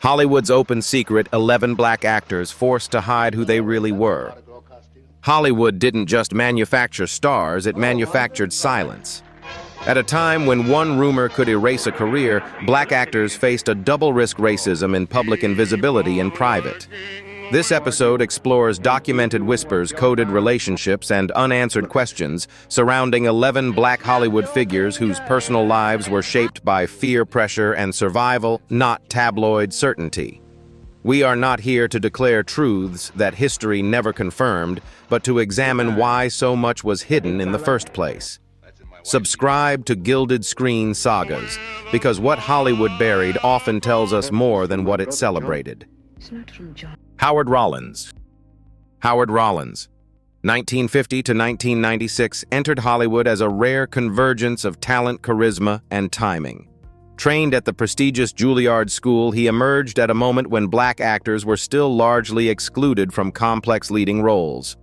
Hollywood's open secret, 11 black actors forced to hide who they really were. Hollywood didn't just manufacture stars, it manufactured silence. At a time when one rumor could erase a career, black actors faced a double-risk racism in public invisibility in private. This episode explores documented whispers, coded relationships, and unanswered questions surrounding 11 black Hollywood figures whose personal lives were shaped by fear, pressure, and survival, not tabloid certainty. We are not here to declare truths that history never confirmed, but to examine why so much was hidden in the first place. Subscribe to Gilded Screen Sagas, because what Hollywood buried often tells us more than what it celebrated. Howard Rollins. Howard Rollins, 1950 to 1996, entered Hollywood as a rare convergence of talent, charisma, and timing. Trained at the prestigious Juilliard School, he emerged at a moment when black actors were still largely excluded from complex leading roles.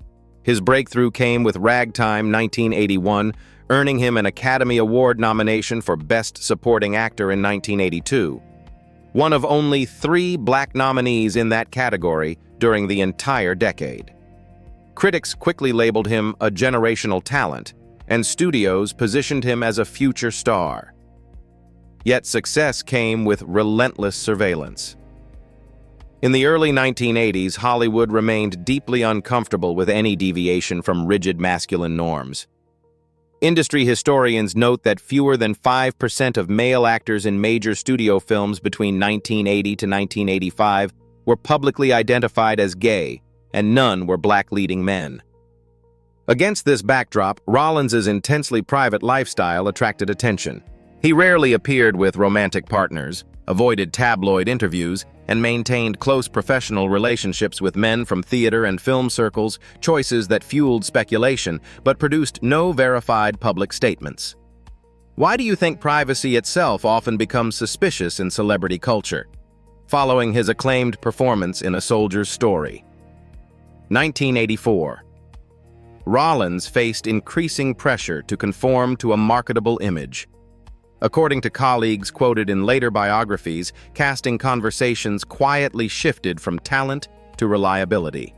His breakthrough came with Ragtime 1981, earning him an Academy Award nomination for Best Supporting Actor in 1982. One of only 3 black nominees in that category during the entire decade. Critics quickly labeled him a generational talent, and studios positioned him as a future star. Yet success came with relentless surveillance. In the early 1980s, Hollywood remained deeply uncomfortable with any deviation from rigid masculine norms. Industry historians note that fewer than 5% of male actors in major studio films between 1980 to 1985 were publicly identified as gay, and none were black leading men. Against this backdrop, Rollins's intensely private lifestyle attracted attention. He rarely appeared with romantic partners, avoided tabloid interviews, and maintained close professional relationships with men from theater and film circles, choices that fueled speculation but produced no verified public statements. Why do you think privacy itself often becomes suspicious in celebrity culture? Following his acclaimed performance in A Soldier's Story. 1984. Rollins faced increasing pressure to conform to a marketable image. According to colleagues quoted in later biographies, casting conversations quietly shifted from talent to reliability.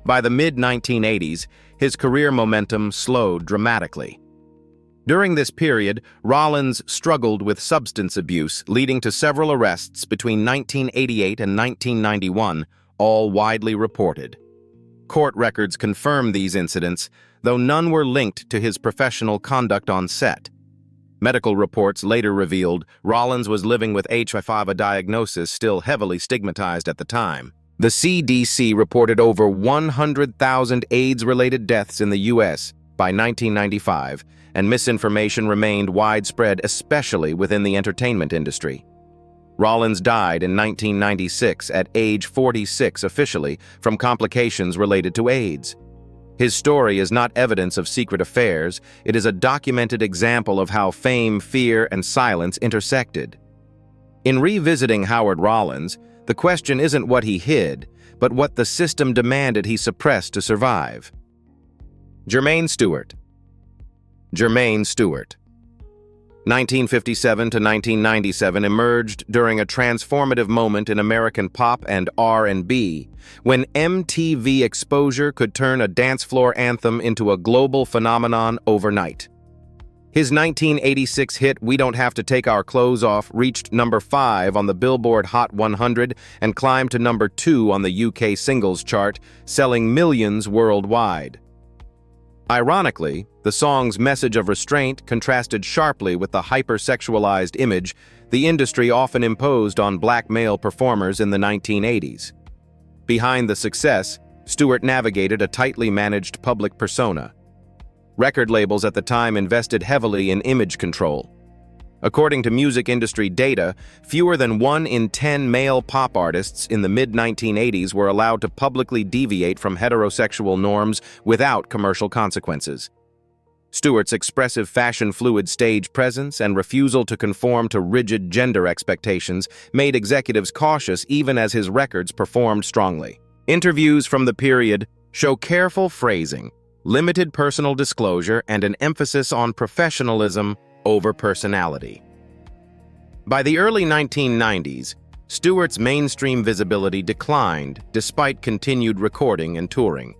By the mid-1980s, his career momentum slowed dramatically. During this period, Rollins struggled with substance abuse, leading to several arrests between 1988 and 1991, all widely reported. Court records confirm these incidents, though none were linked to his professional conduct on set. Medical reports later revealed Rollins was living with HIV, a diagnosis still heavily stigmatized at the time. The CDC reported over 100,000 AIDS-related deaths in the U.S. by 1995, and misinformation remained widespread, especially within the entertainment industry. Rollins died in 1996 at age 46 officially from complications related to AIDS. His story is not evidence of secret affairs, it is a documented example of how fame, fear, and silence intersected. In revisiting Howard Rollins, the question isn't what he hid, but what the system demanded he suppress to survive. Jermaine Stewart. Jermaine Stewart, 1957 to 1997, emerged during a transformative moment in American pop and R&B, when MTV exposure could turn a dance floor anthem into a global phenomenon overnight. His 1986 hit "We Don't Have to Take Our Clothes Off" reached number 5 on the Billboard Hot 100 and climbed to number 2 on the UK singles chart, selling millions worldwide. Ironically, the song's message of restraint contrasted sharply with the hypersexualized image the industry often imposed on black male performers in the 1980s. Behind the success, Stewart navigated a tightly managed public persona. Record labels at the time invested heavily in image control. According to music industry data, fewer than 1 in 10 male pop artists in the mid-1980s were allowed to publicly deviate from heterosexual norms without commercial consequences. Stewart's expressive fashion-fluid stage presence and refusal to conform to rigid gender expectations made executives cautious even as his records performed strongly. Interviews from the period show careful phrasing, limited personal disclosure, and an emphasis on professionalism over personality. By the early 1990s, Stewart's mainstream visibility declined despite continued recording and touring.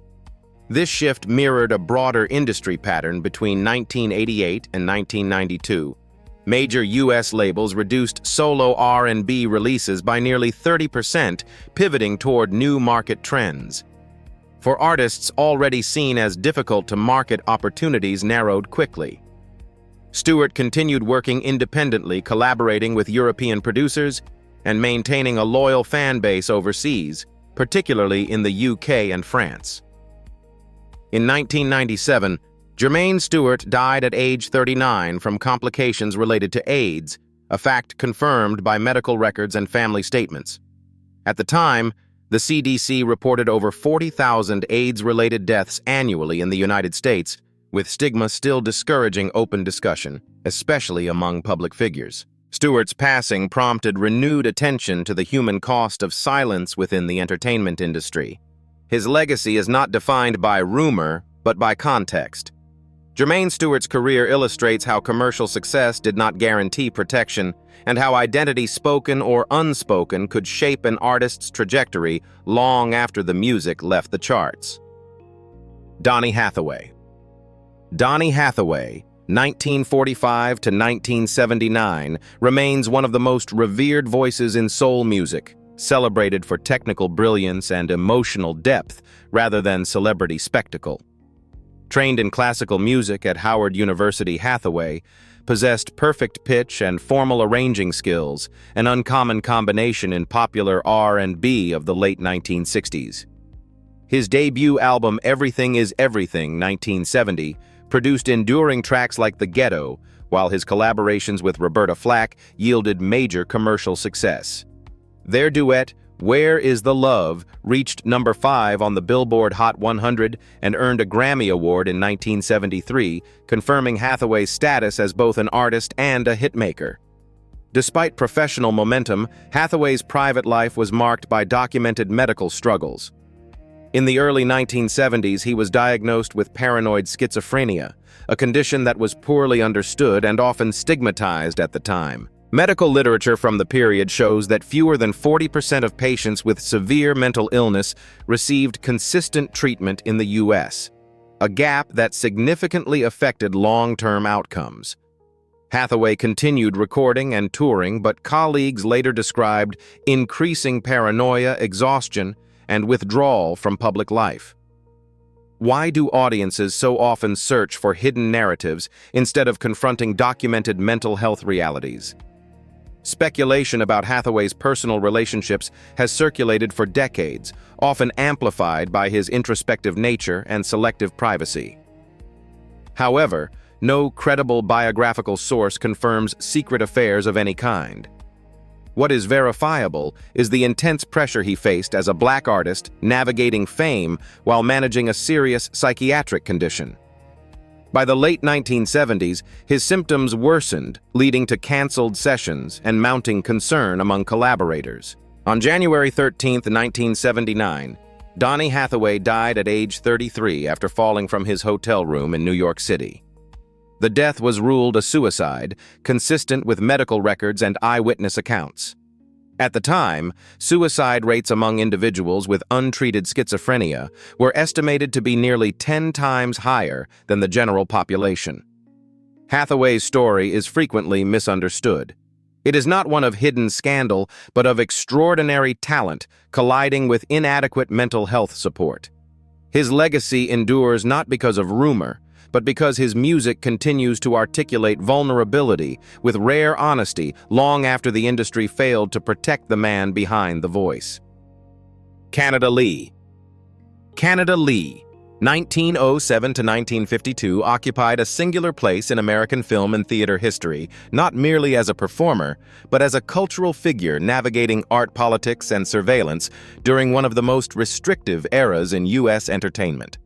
This shift mirrored a broader industry pattern between 1988 and 1992. Major U.S. labels reduced solo R&B releases by nearly 30%, pivoting toward new market trends. For artists already seen as difficult to market, opportunities narrowed quickly. Stewart continued working independently, collaborating with European producers and maintaining a loyal fan base overseas, particularly in the UK and France. In 1997, Jermaine Stewart died at age 39 from complications related to AIDS, a fact confirmed by medical records and family statements. At the time, the CDC reported over 40,000 AIDS-related deaths annually in the United States, with stigma still discouraging open discussion, especially among public figures. Stewart's passing prompted renewed attention to the human cost of silence within the entertainment industry. His legacy is not defined by rumor, but by context. Jermaine Stewart's career illustrates how commercial success did not guarantee protection, and how identity, spoken or unspoken, could shape an artist's trajectory long after the music left the charts. Donny Hathaway. Donny Hathaway, 1945 to 1979, remains one of the most revered voices in soul music, celebrated for technical brilliance and emotional depth rather than celebrity spectacle. Trained in classical music at Howard University, Hathaway possessed perfect pitch and formal arranging skills, an uncommon combination in popular R&B of the late 1960s. His debut album Everything Is Everything, 1970, produced enduring tracks like The Ghetto, while his collaborations with Roberta Flack yielded major commercial success. Their duet, Where Is the Love, reached number 5 on the Billboard Hot 100 and earned a Grammy Award in 1973, confirming Hathaway's status as both an artist and a hitmaker. Despite professional momentum, Hathaway's private life was marked by documented medical struggles. In the early 1970s, he was diagnosed with paranoid schizophrenia, a condition that was poorly understood and often stigmatized at the time. Medical literature from the period shows that fewer than 40% of patients with severe mental illness received consistent treatment in the U.S., a gap that significantly affected long-term outcomes. Hathaway continued recording and touring, but colleagues later described increasing paranoia, exhaustion, and withdrawal from public life. Why do audiences so often search for hidden narratives instead of confronting documented mental health realities? Speculation about Hathaway's personal relationships has circulated for decades, often amplified by his introspective nature and selective privacy. However, no credible biographical source confirms secret affairs of any kind. What is verifiable is the intense pressure he faced as a black artist navigating fame while managing a serious psychiatric condition. By the late 1970s, his symptoms worsened, leading to canceled sessions and mounting concern among collaborators. On January 13, 1979, Donny Hathaway died at age 33 after falling from his hotel room in New York City. The death was ruled a suicide, consistent with medical records and eyewitness accounts. At the time, suicide rates among individuals with untreated schizophrenia were estimated to be nearly 10 times higher than the general population. Hathaway's story is frequently misunderstood. It is not one of hidden scandal, but of extraordinary talent colliding with inadequate mental health support. His legacy endures not because of rumor, but because his music continues to articulate vulnerability with rare honesty long after the industry failed to protect the man behind the voice. Canada Lee. Canada Lee, 1907 to 1952, occupied a singular place in American film and theater history, not merely as a performer, but as a cultural figure navigating art politics and surveillance during one of the most restrictive eras in U.S. entertainment.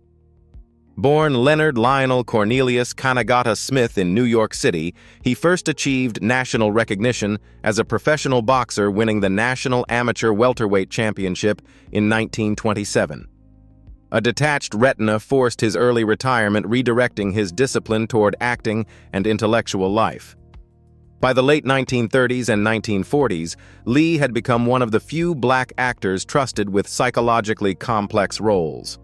Born Leonard Lionel Cornelius Kanagata Smith in New York City, he first achieved national recognition as a professional boxer, winning the National Amateur Welterweight Championship in 1927. A detached retina forced his early retirement, redirecting his discipline toward acting and intellectual life. By the late 1930s and 1940s, Lee had become one of the few black actors trusted with psychologically complex roles.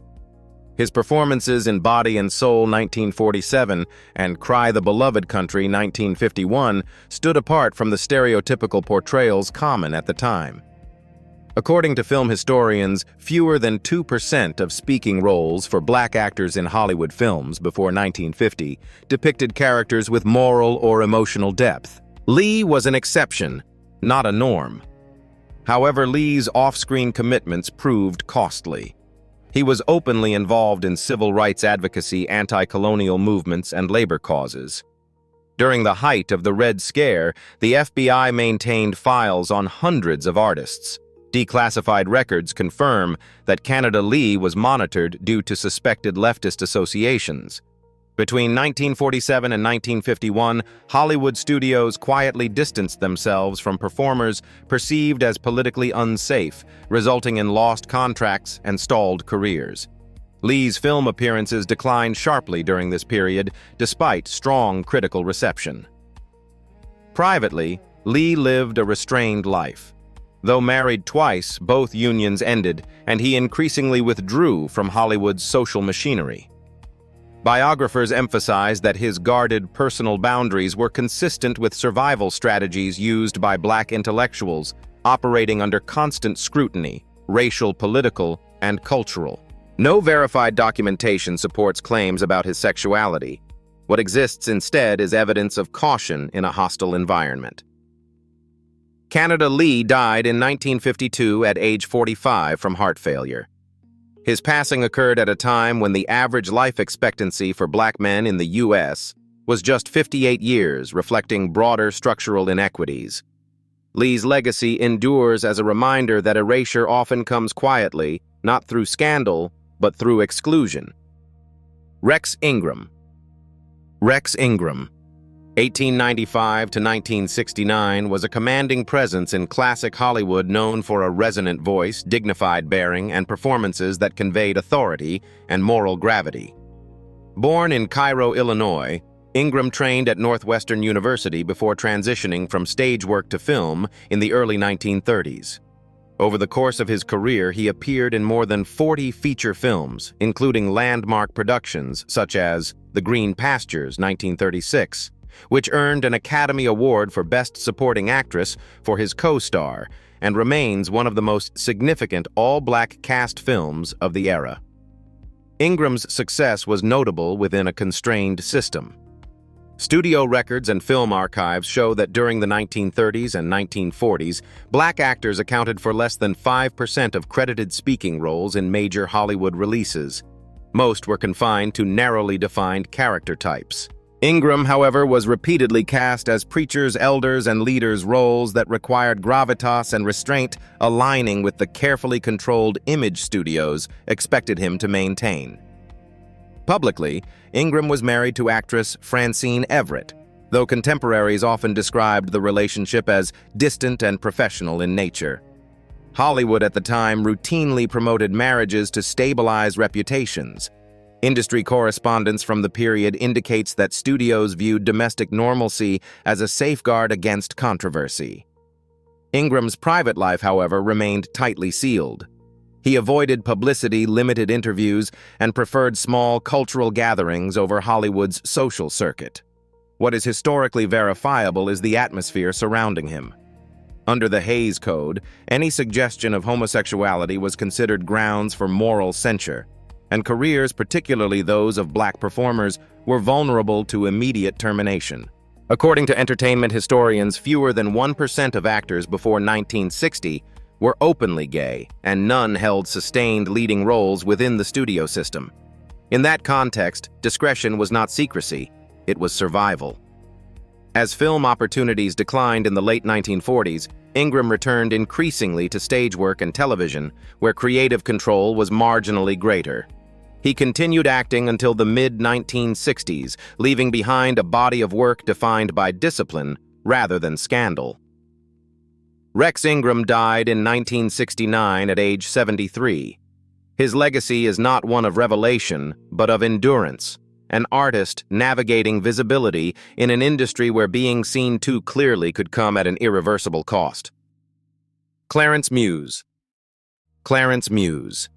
His performances in Body and Soul 1947 and Cry the Beloved Country 1951 stood apart from the stereotypical portrayals common at the time. According to film historians, fewer than 2% of speaking roles for black actors in Hollywood films before 1950 depicted characters with moral or emotional depth. Lee was an exception, not a norm. However, Lee's off-screen commitments proved costly. He was openly involved in civil rights advocacy, anti-colonial movements, and labor causes. During the height of the Red Scare, the FBI maintained files on hundreds of artists. Declassified records confirm that Canada Lee was monitored due to suspected leftist associations. Between 1947 and 1951, Hollywood studios quietly distanced themselves from performers perceived as politically unsafe, resulting in lost contracts and stalled careers. Lee's film appearances declined sharply during this period, despite strong critical reception. Privately, Lee lived a restrained life. Though married twice, both unions ended, and he increasingly withdrew from Hollywood's social machinery. Biographers emphasize that his guarded personal boundaries were consistent with survival strategies used by black intellectuals, operating under constant scrutiny, racial, political, and cultural. No verified documentation supports claims about his sexuality. What exists instead is evidence of caution in a hostile environment. Canada Lee died in 1952 at age 45 from heart failure. His passing occurred at a time when the average life expectancy for black men in the U.S. was just 58 years, reflecting broader structural inequities. Lee's legacy endures as a reminder that erasure often comes quietly, not through scandal, but through exclusion. Rex Ingram. Rex Ingram, 1895 to 1969, was a commanding presence in classic Hollywood, known for a resonant voice, dignified bearing, and performances that conveyed authority and moral gravity. Born in Cairo, Illinois, Ingram trained at Northwestern University before transitioning from stage work to film in the early 1930s. Over the course of his career, he appeared in more than 40 feature films, including landmark productions such as The Green Pastures, 1936, which earned an Academy Award for Best Supporting Actress for his co-star and remains one of the most significant all-black cast films of the era. Ingram's success was notable within a constrained system. Studio records and film archives show that during the 1930s and 1940s, black actors accounted for less than 5% of credited speaking roles in major Hollywood releases. Most were confined to narrowly defined character types. Ingram, however, was repeatedly cast as preachers, elders, and leaders, roles that required gravitas and restraint, aligning with the carefully controlled image studios expected him to maintain. Publicly, Ingram was married to actress Francine Everett, though contemporaries often described the relationship as distant and professional in nature. Hollywood at the time routinely promoted marriages to stabilize reputations. Industry correspondence from the period indicates that studios viewed domestic normalcy as a safeguard against controversy. Ingram's private life, however, remained tightly sealed. He avoided publicity, limited interviews, and preferred small cultural gatherings over Hollywood's social circuit. What is historically verifiable is the atmosphere surrounding him. Under the Hays Code, any suggestion of homosexuality was considered grounds for moral censure, and careers, particularly those of black performers, were vulnerable to immediate termination. According to entertainment historians, fewer than 1% of actors before 1960 were openly gay, and none held sustained leading roles within the studio system. In that context, discretion was not secrecy, it was survival. As film opportunities declined in the late 1940s, Ingram returned increasingly to stage work and television, where creative control was marginally greater. He continued acting until the mid-1960s, leaving behind a body of work defined by discipline rather than scandal. Rex Ingram died in 1969 at age 73. His legacy is not one of revelation, but of endurance. an artist navigating visibility in an industry where being seen too clearly could come at an irreversible cost. Clarence Muse. Clarence Muse,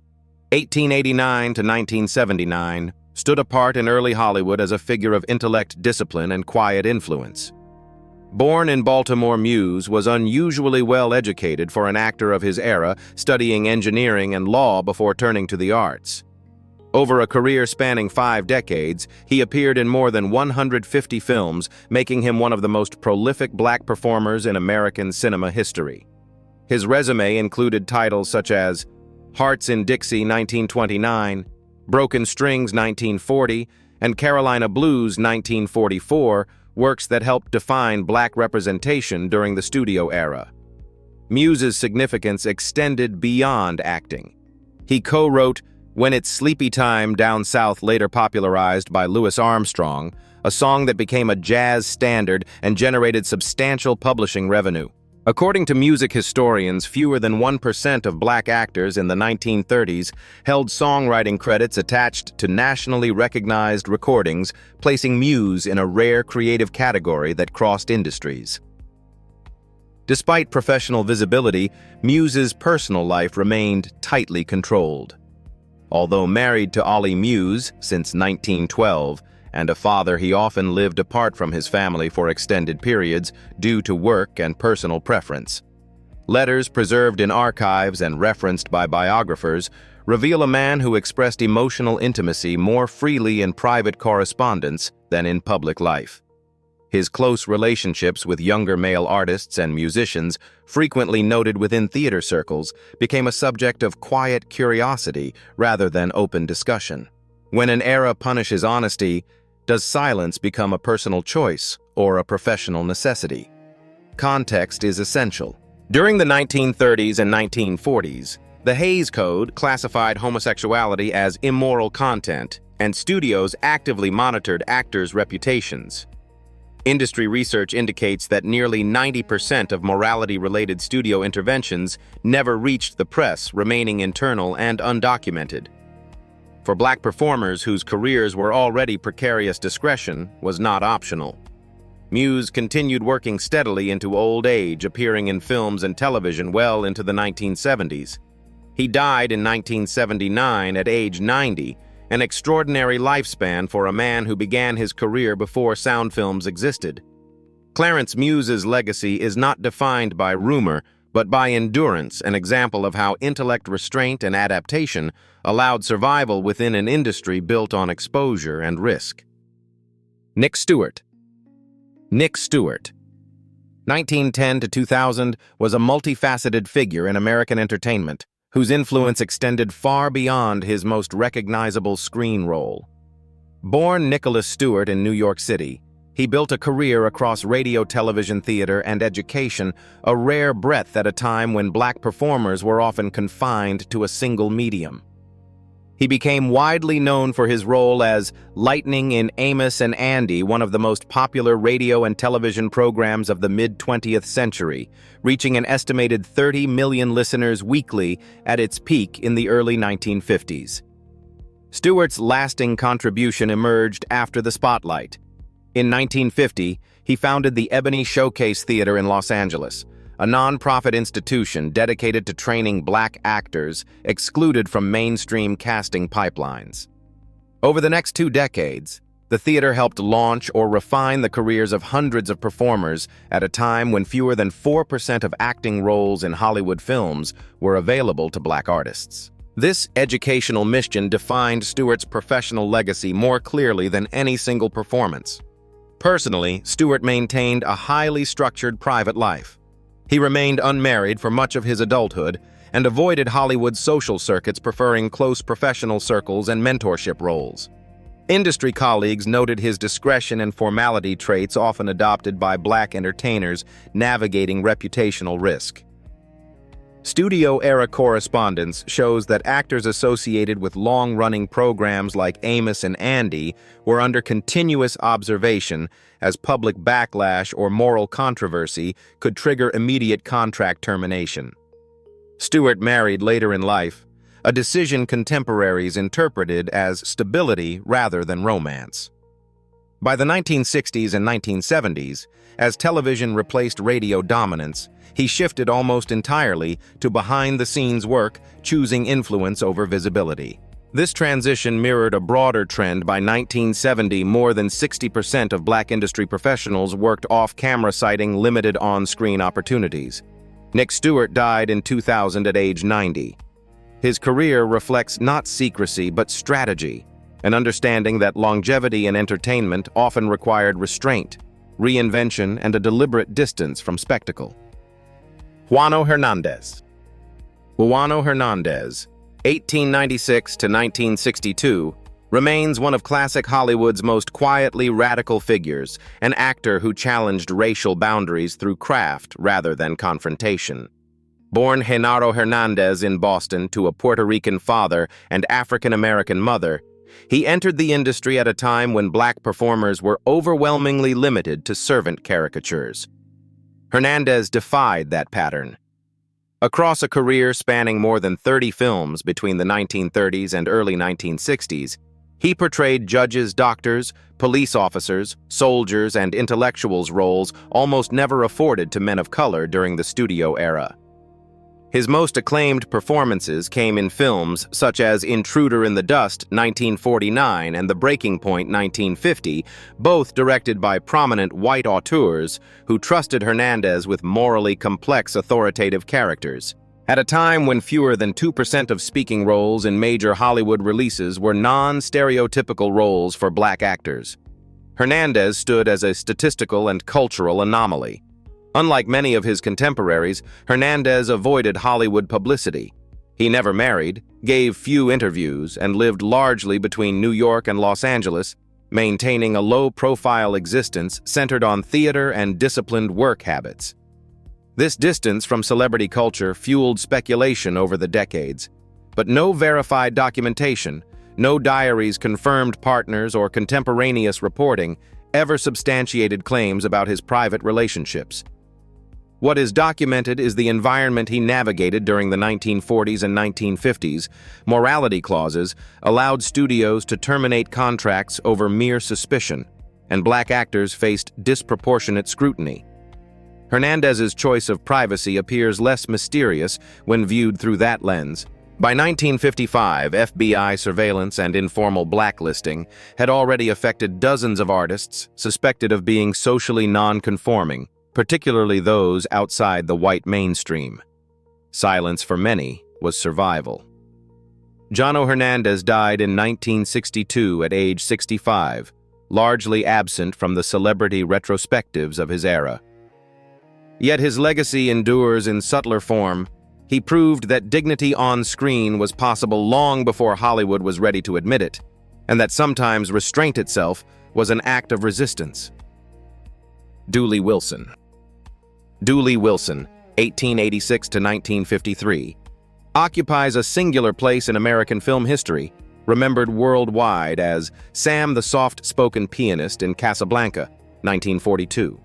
1889 to 1979, stood apart in early Hollywood as a figure of intellect, discipline, and quiet influence. Born in Baltimore, Muse was unusually well educated for an actor of his era, studying engineering and law before turning to the arts. Over a career spanning 5 decades, he appeared in more than 150 films, making him one of the most prolific black performers in American cinema history. His resume included titles such as Hearts in Dixie 1929, Broken Strings 1940, and Carolina Blues 1944, works that helped define black representation during the studio era. Muse's significance extended beyond acting. He co-wrote When It's Sleepy Time Down South, later popularized by Louis Armstrong, a song that became a jazz standard and generated substantial publishing revenue. According to music historians, fewer than 1% of black actors in the 1930s held songwriting credits attached to nationally recognized recordings, placing Muse in a rare creative category that crossed industries. Despite professional visibility, Muse's personal life remained tightly controlled. Although married to Ollie Muse since 1912, and a father, he often lived apart from his family for extended periods due to work and personal preference. Letters preserved in archives and referenced by biographers reveal a man who expressed emotional intimacy more freely in private correspondence than in public life. His close relationships with younger male artists and musicians, frequently noted within theater circles, became a subject of quiet curiosity rather than open discussion. When an era punishes honesty, does silence become a personal choice or a professional necessity? Context is essential. During the 1930s and 1940s, the Hays Code classified homosexuality as immoral content, and studios actively monitored actors' reputations. Industry research indicates that nearly 90% of morality-related studio interventions never reached the press, remaining internal and undocumented. For black performers whose careers were already precarious, discretion was not optional. Muse continued working steadily into old age, appearing in films and television well into the 1970s. He died in 1979 at age 90, an extraordinary lifespan for a man who began his career before sound films existed. Clarence Muse's legacy is not defined by rumor, but by endurance, an example of how intellect, restraint, and adaptation allowed survival within an industry built on exposure and risk. Nick Stewart. Nick Stewart, 1910 to 2000, was a multifaceted figure in American entertainment, whose influence extended far beyond his most recognizable screen role. Born Nicholas Stewart in New York City, he built a career across radio, television, theater, and education, a rare breadth at a time when black performers were often confined to a single medium. He became widely known for his role as Lightning in Amos and Andy, one of the most popular radio and television programs of the mid-20th century, reaching an estimated 30 million listeners weekly at its peak in the early 1950s. Stewart's lasting contribution emerged after the spotlight. In 1950, he founded the Ebony Showcase Theater in Los Angeles, a nonprofit institution dedicated to training black actors excluded from mainstream casting pipelines. Over the next 2 decades, the theater helped launch or refine the careers of hundreds of performers at a time when fewer than 4% of acting roles in Hollywood films were available to black artists. This educational mission defined Stewart's professional legacy more clearly than any single performance. Personally, Stewart maintained a highly structured private life. He remained unmarried for much of his adulthood and avoided Hollywood's social circuits, preferring close professional circles and mentorship roles. Industry colleagues noted his discretion and formality traits often adopted by black entertainers navigating reputational risk. Studio-era correspondence shows that actors associated with long-running programs like Amos and Andy were under continuous observation, as public backlash or moral controversy could trigger immediate contract termination. Stewart married later in life, a decision contemporaries interpreted as stability rather than romance. By the 1960s and 1970s, as television replaced radio dominance, he shifted almost entirely to behind-the-scenes work, choosing influence over visibility. This transition mirrored a broader trend. By 1970, more than 60% of black industry professionals worked off-camera, citing limited on-screen opportunities. Nick Stewart died in 2000 at age 90. His career reflects not secrecy but strategy, an understanding that longevity in entertainment often required restraint, reinvention, and a deliberate distance from spectacle. Juano Hernandez. 1896 to 1962, remains one of classic Hollywood's most quietly radical figures, an actor who challenged racial boundaries through craft rather than confrontation. Born Genaro Hernandez in Boston to a Puerto Rican father and African-American mother, he entered the industry at a time when black performers were overwhelmingly limited to servant caricatures. Hernandez defied that pattern. Across a career spanning more than 30 films between the 1930s and early 1960s, he portrayed judges, doctors, police officers, soldiers, and intellectuals, roles almost never afforded to men of color during the studio era. His most acclaimed performances came in films such as Intruder in the Dust, 1949, and The Breaking Point, 1950, both directed by prominent white auteurs who trusted Hernandez with morally complex, authoritative characters. At a time when fewer than 2% of speaking roles in major Hollywood releases were non-stereotypical roles for black actors, Hernandez stood as a statistical and cultural anomaly. Unlike many of his contemporaries, Hernandez avoided Hollywood publicity. He never married, gave few interviews, and lived largely between New York and Los Angeles, maintaining a low-profile existence centered on theater and disciplined work habits. This distance from celebrity culture fueled speculation over the decades, but no verified documentation, no diaries, confirmed partners, or contemporaneous reporting ever substantiated claims about his private relationships. What is documented is the environment he navigated during the 1940s and 1950s. Morality clauses allowed studios to terminate contracts over mere suspicion, and black actors faced disproportionate scrutiny. Hernandez's choice of privacy appears less mysterious when viewed through that lens. By 1955, FBI surveillance and informal blacklisting had already affected dozens of artists suspected of being socially non-conforming, particularly those outside the white mainstream. Silence for many was survival. Juano Hernandez died in 1962 at age 65, largely absent from the celebrity retrospectives of his era. Yet his legacy endures in subtler form. He proved that dignity on screen was possible long before Hollywood was ready to admit it, and that sometimes restraint itself was an act of resistance. Dooley Wilson. Dooley Wilson, 1886 to 1953, occupies a singular place in American film history, remembered worldwide as Sam the soft-spoken pianist in Casablanca, 1942.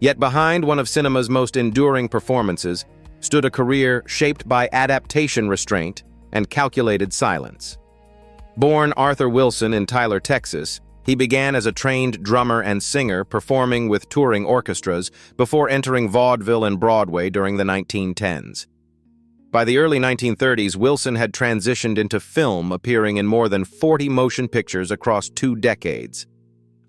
Yet behind one of cinema's most enduring performances stood a career shaped by adaptation restraint and calculated silence. Born Arthur Wilson in Tyler, Texas, he began as a trained drummer and singer performing with touring orchestras before entering vaudeville and Broadway during the 1910s. By the early 1930s, Wilson had transitioned into film, appearing in more than 40 motion pictures across 2 decades.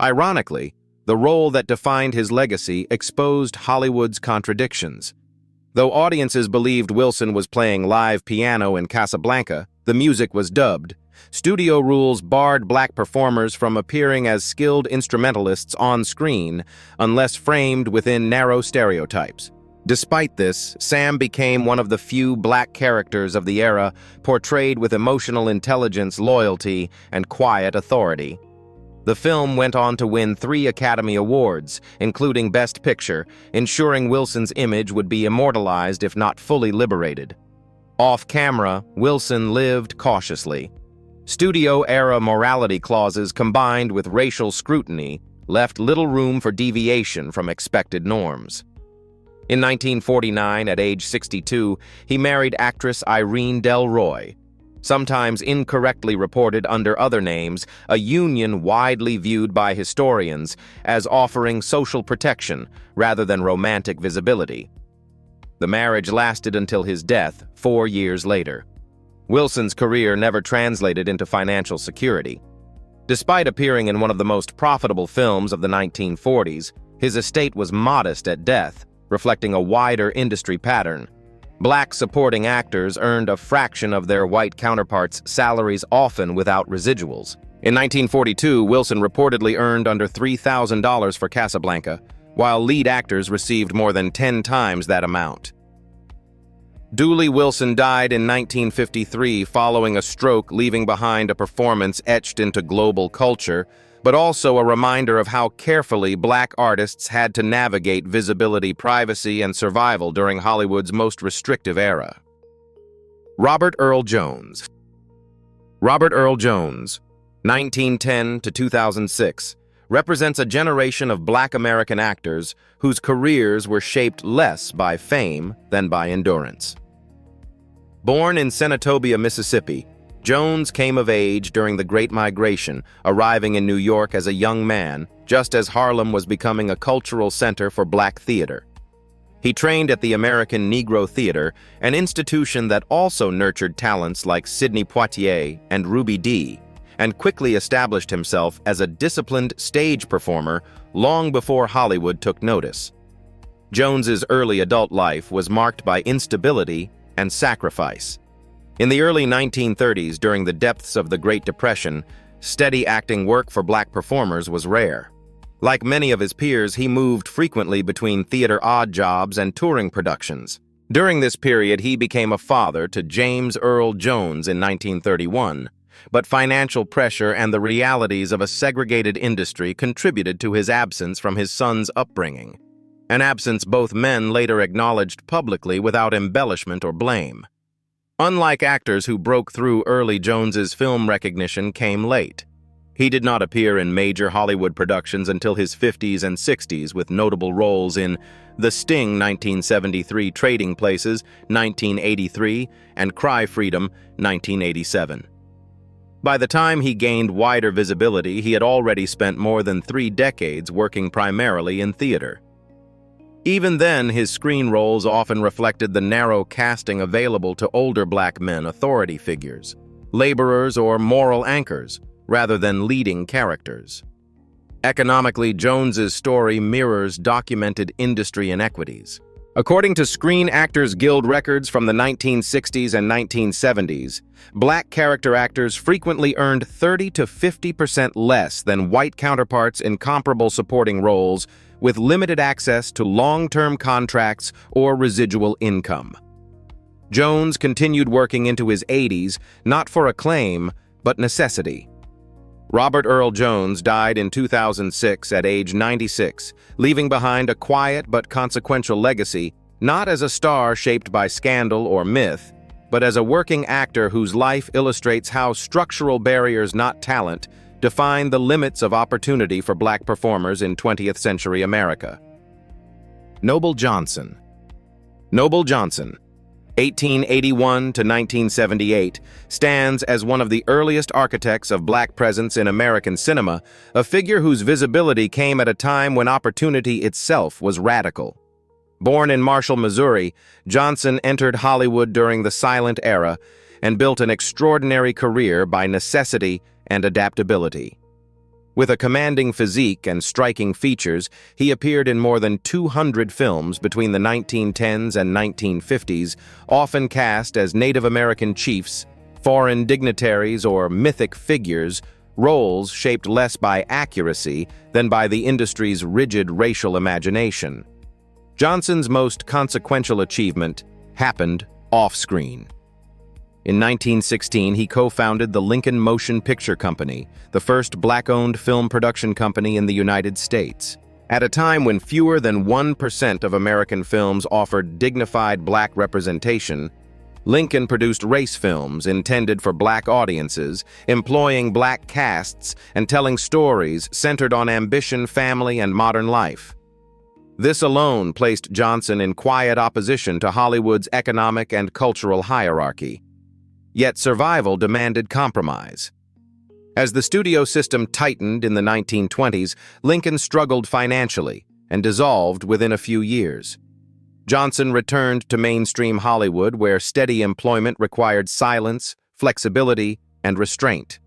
Ironically, the role that defined his legacy exposed Hollywood's contradictions. Though audiences believed Wilson was playing live piano in Casablanca, the music was dubbed. Studio rules barred black performers from appearing as skilled instrumentalists on screen unless framed within narrow stereotypes. Despite this, Sam became one of the few black characters of the era portrayed with emotional intelligence, loyalty, and quiet authority. The film went on to win 3 Academy Awards, including Best Picture, ensuring Wilson's image would be immortalized if not fully liberated. Off-camera, Wilson lived cautiously. Studio-era morality clauses combined with racial scrutiny left little room for deviation from expected norms. In 1949, at age 62, he married actress Irene Delroy. sometimes incorrectly reported under other names, a union widely viewed by historians as offering social protection rather than romantic visibility. The marriage lasted until his death 4 years later. Wilson's career never translated into financial security. Despite appearing in one of the most profitable films of the 1940s, his estate was modest at death, reflecting a wider industry pattern. Black supporting actors earned a fraction of their white counterparts' salaries, often without residuals. In 1942, Wilson reportedly earned under $3,000 for Casablanca, while lead actors received more than 10 times that amount. Dooley Wilson died in 1953 following a stroke, leaving behind a performance etched into global culture, but also a reminder of how carefully Black artists had to navigate visibility, privacy, and survival during Hollywood's most restrictive era. Robert Earl Jones. Robert Earl Jones, 1910 to 2006, represents a generation of Black American actors whose careers were shaped less by fame than by endurance. Born in Senatobia, Mississippi, Jones came of age during the Great Migration, arriving in New York as a young man, just as Harlem was becoming a cultural center for Black theater. He trained at the American Negro Theater, an institution that also nurtured talents like Sidney Poitier and Ruby Dee, and quickly established himself as a disciplined stage performer long before Hollywood took notice. Jones's early adult life was marked by instability and sacrifice. In the early 1930s, during the depths of the Great Depression, steady acting work for Black performers was rare. Like many of his peers, he moved frequently between theater odd jobs and touring productions. During this period, he became a father to James Earl Jones in 1931, but financial pressure and the realities of a segregated industry contributed to his absence from his son's upbringing, an absence both men later acknowledged publicly without embellishment or blame. Unlike actors who broke through early, Jones's film recognition came late. He did not appear in major Hollywood productions until his 50s and 60s, with notable roles in The Sting 1973, Trading Places 1983, and Cry Freedom 1987. By the time he gained wider visibility, he had already spent more than 3 decades working primarily in theater. Even then, his screen roles often reflected the narrow casting available to older Black men, authority figures, laborers, or moral anchors, rather than leading characters. Economically, Jones's story mirrors documented industry inequities. According to Screen Actors Guild records from the 1960s and 1970s, Black character actors frequently earned 30 to 50% less than white counterparts in comparable supporting roles, with limited access to long-term contracts or residual income. Jones continued working into his 80s, not for acclaim, but necessity. Robert Earl Jones died in 2006 at age 96, leaving behind a quiet but consequential legacy, not as a star shaped by scandal or myth, but as a working actor whose life illustrates how structural barriers, not talent, define the limits of opportunity for Black performers in 20th century America. Noble Johnson. Noble Johnson, 1881 to 1978, stands as one of the earliest architects of Black presence in American cinema, a figure whose visibility came at a time when opportunity itself was radical. Born in Marshall, Missouri, Johnson entered Hollywood during the silent era and built an extraordinary career by necessity and adaptability. With a commanding physique and striking features, he appeared in more than 200 films between the 1910s and 1950s, often cast as Native American chiefs, foreign dignitaries, or mythic figures, roles shaped less by accuracy than by the industry's rigid racial imagination. Johnson's most consequential achievement happened off-screen. In 1916, he co-founded the Lincoln Motion Picture Company, the first Black-owned film production company in the United States. At a time when fewer than 1% of American films offered dignified Black representation, Lincoln produced race films intended for Black audiences, employing Black casts and telling stories centered on ambition, family, and modern life. This alone placed Johnson in quiet opposition to Hollywood's economic and cultural hierarchy. Yet survival demanded compromise. As the studio system tightened in the 1920s, Lincoln struggled financially and dissolved within a few years. Johnson returned to mainstream Hollywood, where steady employment required silence, flexibility, and restraint.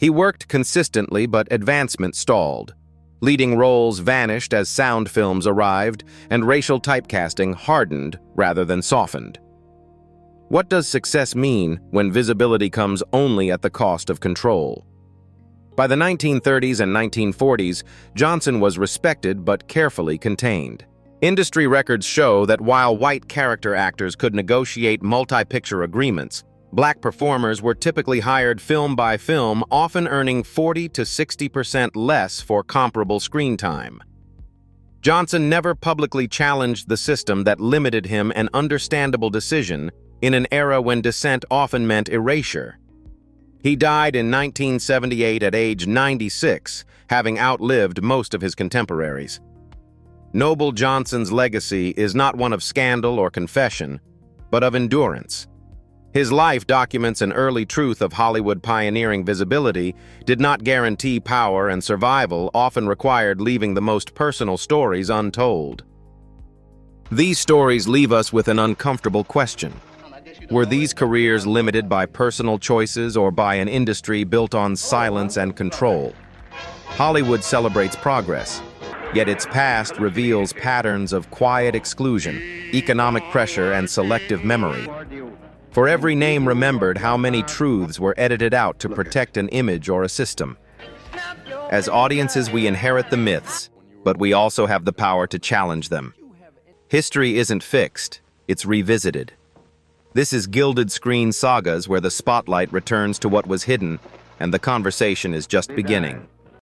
He worked consistently, but advancement stalled. Leading roles vanished as sound films arrived, and racial typecasting hardened rather than softened. What does success mean when visibility comes only at the cost of control? By the 1930s and 1940s, Johnson was respected but carefully contained. Industry records show that while white character actors could negotiate multi-picture agreements, black performers were typically hired film by film, often earning 40 to 60% less for comparable screen time. Johnson never publicly challenged the system that limited him, an understandable decision in an era when dissent often meant erasure. He died in 1978 at age 96, having outlived most of his contemporaries. Noble Johnson's legacy is not one of scandal or confession, but of endurance. His life documents an early truth of Hollywood: pioneering visibility did not guarantee power, and survival often required leaving the most personal stories untold. These stories leave us with an uncomfortable question. Were these careers limited by personal choices or by an industry built on silence and control? Hollywood celebrates progress, yet its past reveals patterns of quiet exclusion, economic pressure, and selective memory. For every name remembered, how many truths were edited out to protect an image or a system? As audiences, we inherit the myths, but we also have the power to challenge them. History isn't fixed, it's revisited. This is Gilded Screen Sagas, where the spotlight returns to what was hidden, and the conversation is just beginning.